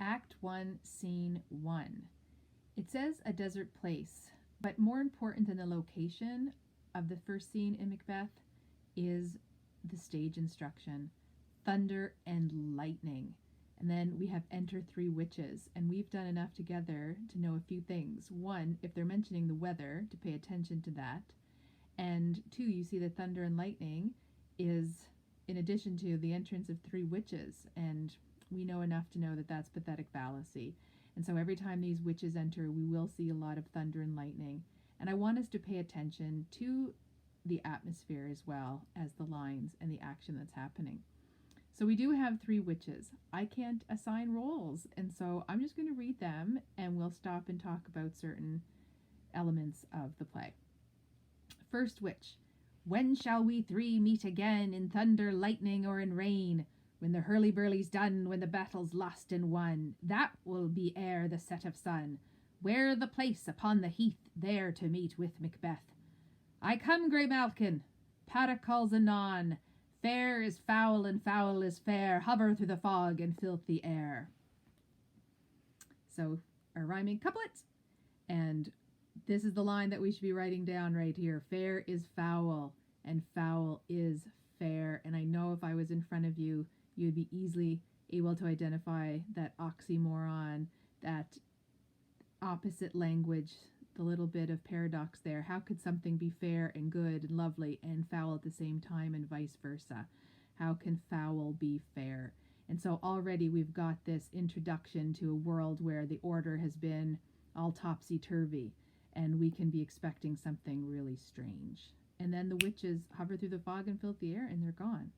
Act 1, Scene 1. It says a desert place, but more important than the location of the first scene in Macbeth is the stage instruction: thunder and lightning. And then we have enter three witches, and we've done enough together to know a few things. One, if they're mentioning the weather, to pay attention to that. And two, you see that thunder and lightning is in addition to the entrance of three witches, and we know enough to know that that's pathetic fallacy. And so every time these witches enter, we will see a lot of thunder and lightning. And I want us to pay attention to the atmosphere as well as the lines and the action that's happening. So we do have three witches. I can't assign roles, and so I'm just going to read them, and we'll stop and talk about certain elements of the play. First witch. When shall we three meet again, in thunder, lightning, or in rain? When the hurly-burly's done, when the battle's lost and won, that will be ere the set of sun. Where the place upon the heath, there to meet with Macbeth. I come, Grey Malkin. Paddock calls anon. Fair is foul and foul is fair. Hover through the fog and filthy air. So our rhyming couplet, and this is the line that we should be writing down right here. Fair is foul and foul is fair. And I know if I was in front of you, you'd be easily able to identify that oxymoron, that opposite language, the little bit of paradox there. How could something be fair and good and lovely and foul at the same time, and vice versa? How can foul be fair? And so already we've got this introduction to a world where the order has been all topsy-turvy, and we can be expecting something really strange. And then the witches hover through the fog and filthy air, and they're gone.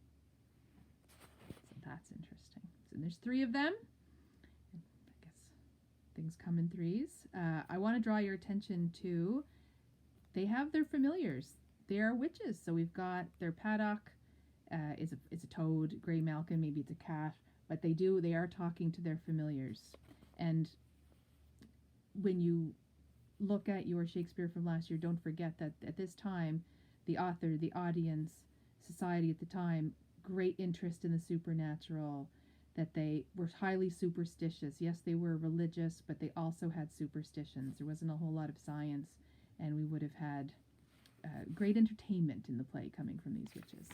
So that's interesting. So there's three of them. I guess things come in threes. I want to draw your attention to, they have their familiars. They are witches. So we've got their paddock is a toad, Grey Malkin, maybe it's a cat, but they are talking to their familiars. And when you look at your Shakespeare from last year, don't forget that at this time, the author, the audience, society at the time, great interest in the supernatural, that they were highly superstitious. Yes, they were religious, but they also had superstitions. There wasn't a whole lot of science, and we would have had great entertainment in the play coming from these witches.